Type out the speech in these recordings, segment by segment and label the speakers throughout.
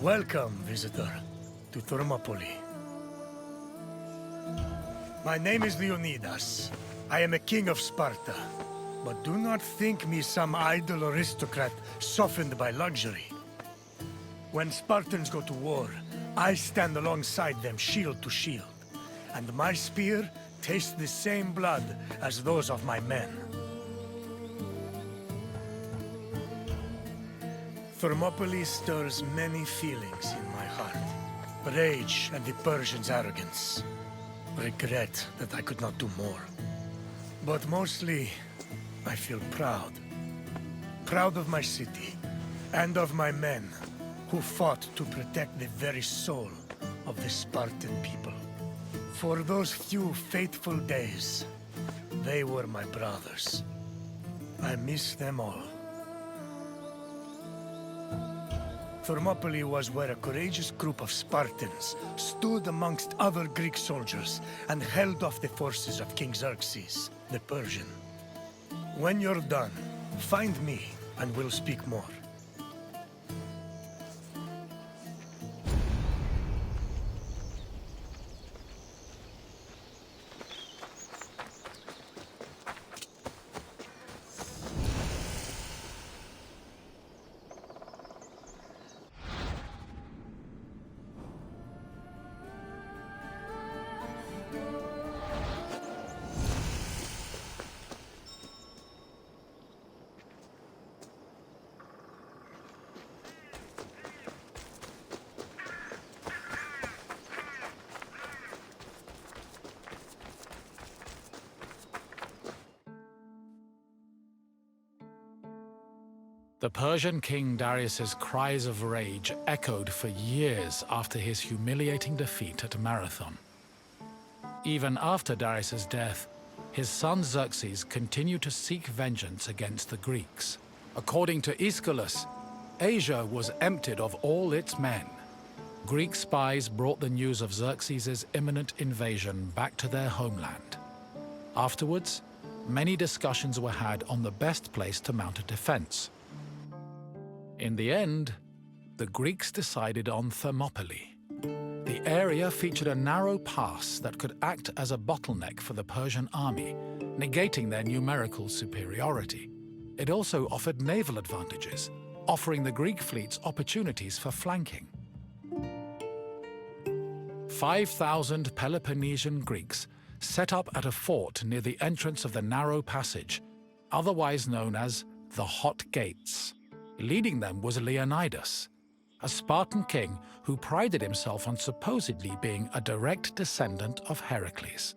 Speaker 1: Welcome, visitor, to Thermopylai. My name is Leonidas. I am a king of Sparta. But do not think me some idle aristocrat softened by luxury. When Spartans go to war, I stand alongside them shield to shield. And my spear tastes the same blood as those of my men. Thermopylae stirs many feelings in my heart. Rage at the Persians' arrogance. Regret that I could not do more. But mostly, I feel proud. Proud of my city, and of my men, who fought to protect the very soul of the Spartan people. For those few fateful days, they were my brothers. I miss them all. Thermopylae was where a courageous group of Spartans stood amongst other Greek soldiers and held off the forces of King Xerxes, the Persian. When you're done, find me and we'll speak more.
Speaker 2: The Persian king Darius's cries of rage echoed for years after his humiliating defeat at Marathon. Even after Darius's death, his son Xerxes continued to seek vengeance against the Greeks. According to Aeschylus, Asia was emptied of all its men. Greek spies brought the news of Xerxes' imminent invasion back to their homeland. Afterwards, many discussions were had on the best place to mount a defense. In the end, the Greeks decided on Thermopylae. The area featured a narrow pass that could act as a bottleneck for the Persian army, negating their numerical superiority. It also offered naval advantages, offering the Greek fleets opportunities for flanking. 5,000 Peloponnesian Greeks set up at a fort near the entrance of the narrow passage, otherwise known as the Hot Gates. Leading them was Leonidas, a Spartan king who prided himself on supposedly being a direct descendant of Heracles.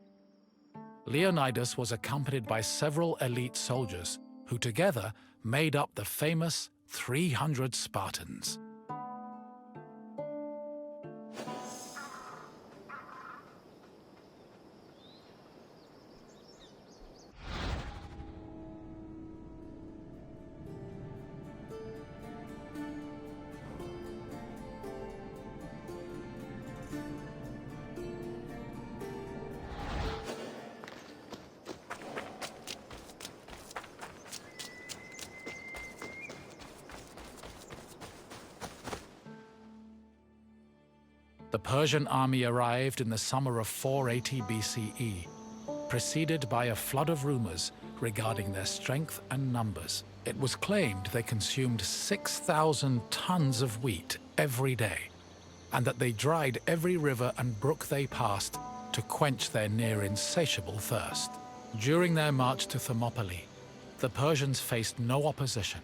Speaker 2: Leonidas was accompanied by several elite soldiers who together made up the famous 300 Spartans. The Persian army arrived in the summer of 480 BCE, preceded by a flood of rumors regarding their strength and numbers. It was claimed they consumed 6,000 tons of wheat every day, and that they dried every river and brook they passed to quench their near-insatiable thirst. During their march to Thermopylae, the Persians faced no opposition,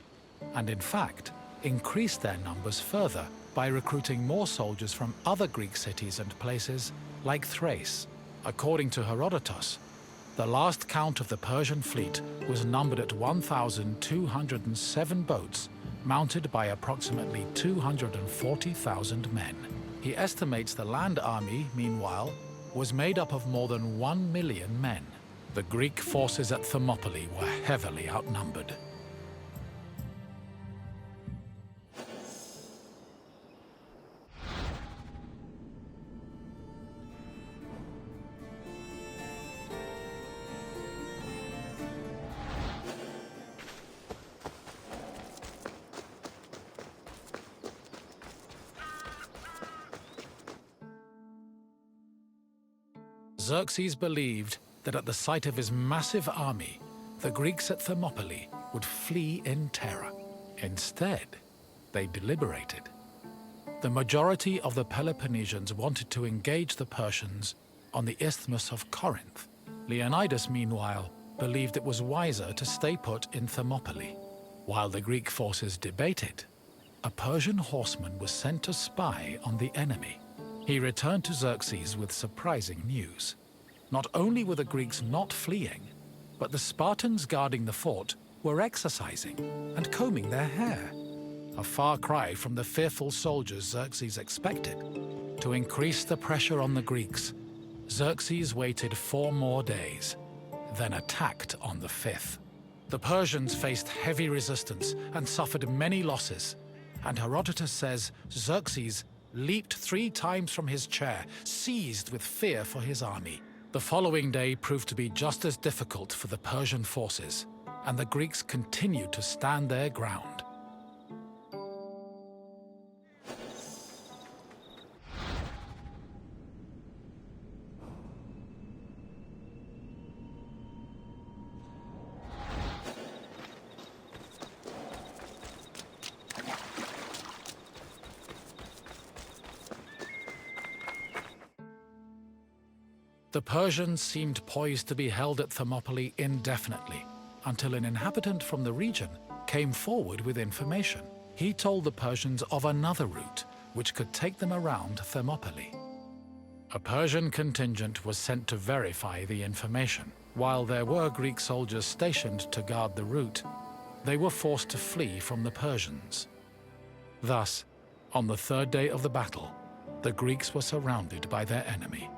Speaker 2: and in fact, increased their numbers further by recruiting more soldiers from other Greek cities and places like Thrace. According to Herodotus, the last count of the Persian fleet was numbered at 1,207 boats, mounted by approximately 240,000 men. He estimates the land army, meanwhile, was made up of more than 1 million men. The Greek forces at Thermopylae were heavily outnumbered. Xerxes believed that at the sight of his massive army, the Greeks at Thermopylae would flee in terror. Instead, they deliberated. The majority of the Peloponnesians wanted to engage the Persians on the Isthmus of Corinth. Leonidas, meanwhile, believed it was wiser to stay put in Thermopylae. While the Greek forces debated, a Persian horseman was sent to spy on the enemy. He returned to Xerxes with surprising news. Not only were the Greeks not fleeing, but the Spartans guarding the fort were exercising and combing their hair. A far cry from the fearful soldiers Xerxes expected. To increase the pressure on the Greeks, Xerxes waited 4 more days, then attacked on the 5th. The Persians faced heavy resistance and suffered many losses, and Herodotus says Xerxes leaped 3 times from his chair, seized with fear for his army. The following day proved to be just as difficult for the Persian forces, and the Greeks continued to stand their ground. The Persians seemed poised to be held at Thermopylae indefinitely, until an inhabitant from the region came forward with information. He told the Persians of another route which could take them around Thermopylae. A Persian contingent was sent to verify the information. While there were Greek soldiers stationed to guard the route, they were forced to flee from the Persians. Thus, on the 3rd day of the battle, the Greeks were surrounded by their enemy.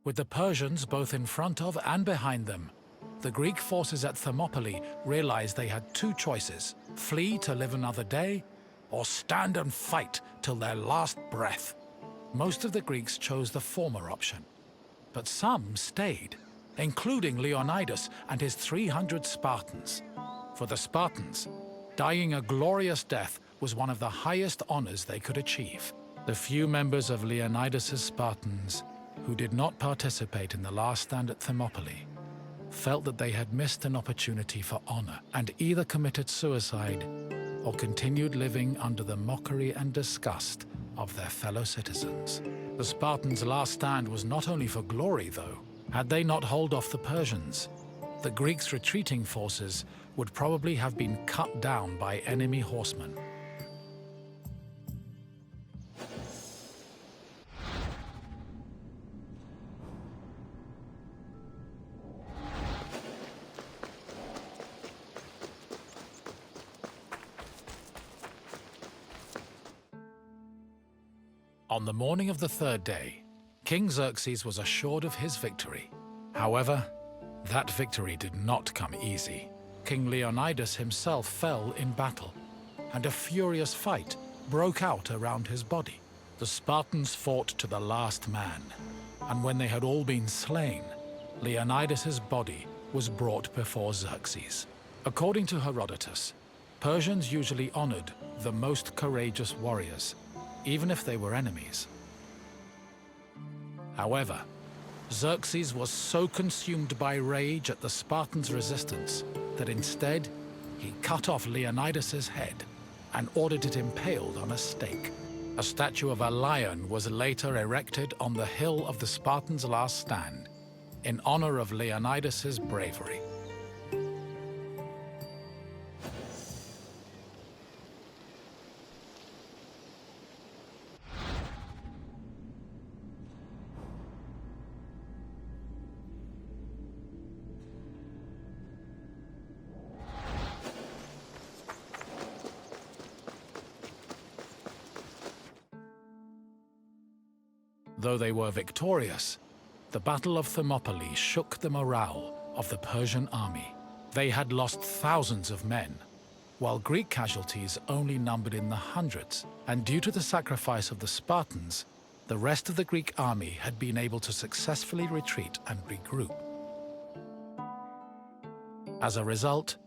Speaker 2: With the Persians both in front of and behind them, the Greek forces at Thermopylae realized they had 2 choices: flee to live another day, or stand and fight till their last breath. Most of the Greeks chose the former option, but some stayed, including Leonidas and his 300 Spartans. For the Spartans, dying a glorious death was one of the highest honors they could achieve. The few members of Leonidas's Spartans who did not participate in the last stand at Thermopylae felt that they had missed an opportunity for honor and either committed suicide or continued living under the mockery and disgust of their fellow citizens. The Spartans' last stand was not only for glory, though. Had they not held off the Persians, the Greeks' retreating forces would probably have been cut down by enemy horsemen. On the morning of the 3rd day, King Xerxes was assured of his victory. However, that victory did not come easy. King Leonidas himself fell in battle, and a furious fight broke out around his body. The Spartans fought to the last man, and when they had all been slain, Leonidas's body was brought before Xerxes. According to Herodotus, Persians usually honored the most courageous warriors, even if they were enemies. However, Xerxes was so consumed by rage at the Spartans' resistance that instead he cut off Leonidas's head and ordered it impaled on a stake. A statue of a lion was later erected on the hill of the Spartans' last stand in honor of Leonidas's bravery. Though they were victorious, the Battle of Thermopylae shook the morale of the Persian army. They had lost thousands of men, while Greek casualties only numbered in the hundreds, and due to the sacrifice of the Spartans, the rest of the Greek army had been able to successfully retreat and regroup. As a result,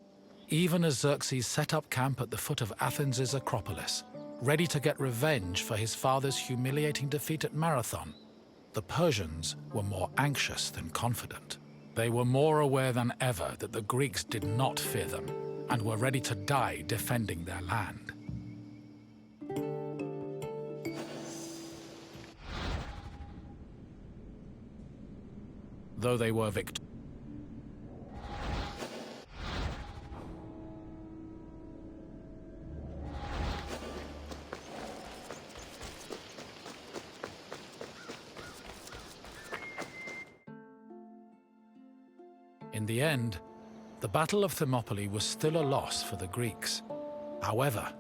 Speaker 2: even as Xerxes set up camp at the foot of Athens' Acropolis, ready to get revenge for his father's humiliating defeat at Marathon, the Persians were more anxious than confident. They were more aware than ever that the Greeks did not fear them and were ready to die defending their land. Though they were victorious, in the end, the Battle of Thermopylae was still a loss for the Greeks. However,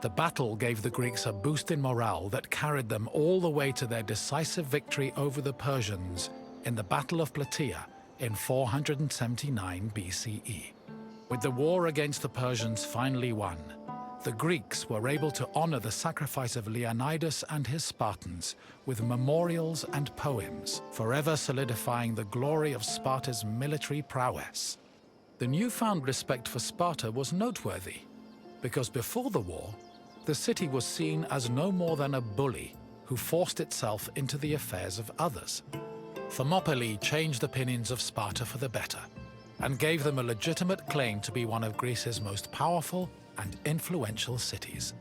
Speaker 2: the battle gave the Greeks a boost in morale that carried them all the way to their decisive victory over the Persians in the Battle of Plataea in 479 BCE. With the war against the Persians finally won, the Greeks were able to honor the sacrifice of Leonidas and his Spartans with memorials and poems, forever solidifying the glory of Sparta's military prowess. The newfound respect for Sparta was noteworthy, because before the war, the city was seen as no more than a bully who forced itself into the affairs of others. Thermopylae changed the opinions of Sparta for the better, and gave them a legitimate claim to be one of Greece's most powerful and influential cities.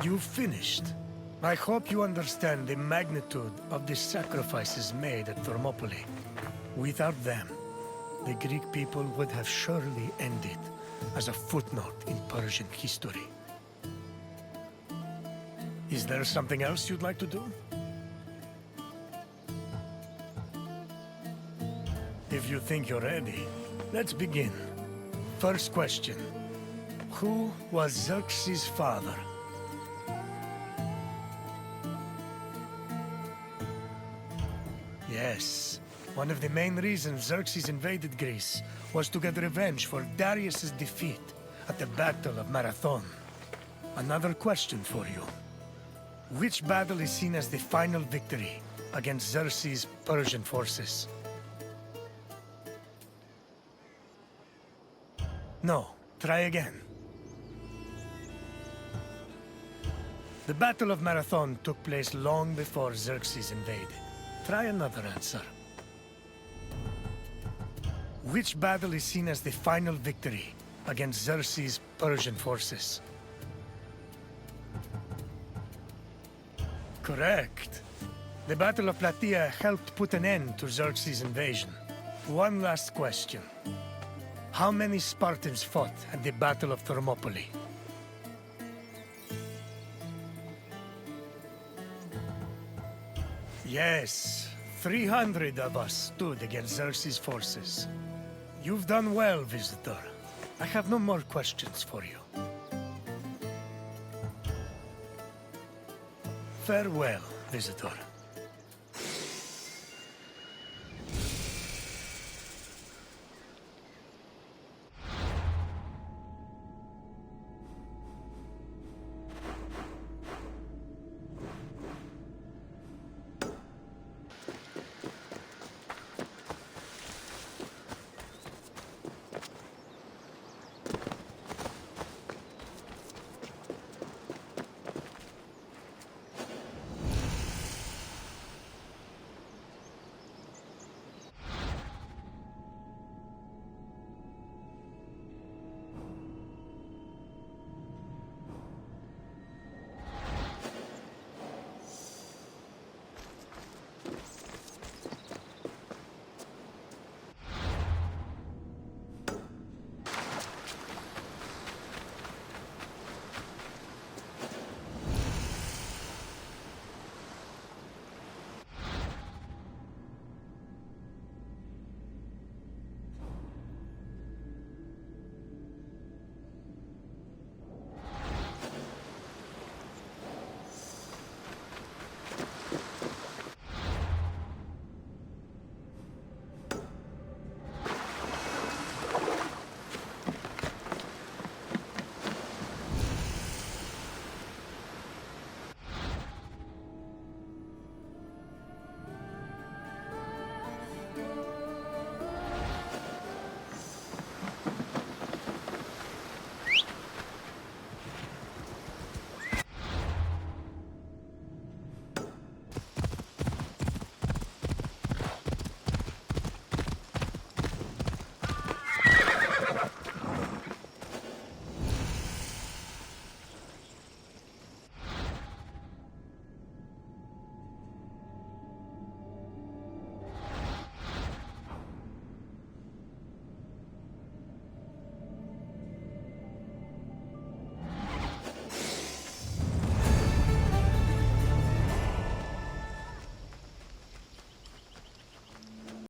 Speaker 1: You've finished. I hope you understand the magnitude of the sacrifices made at Thermopylae. Without them, the Greek people would have surely ended as a footnote in Persian history. Is there something else you'd like to do? If you think you're ready, let's begin. First question. Who was Xerxes' father? Yes. One of the main reasons Xerxes invaded Greece was to get revenge for Darius's defeat at the Battle of Marathon. Another question for you. Which battle is seen as the final victory against Xerxes' Persian forces? No. Try again. The Battle of Marathon took place long before Xerxes invaded. Try another answer. Which battle is seen as the final victory against Xerxes' Persian forces? Correct. The Battle of Plataea helped put an end to Xerxes' invasion. One last question. How many Spartans fought at the Battle of Thermopylae? Yes, 300 of us stood against Xerxes' forces. You've done well, visitor. I have no more questions for you. Farewell, visitor.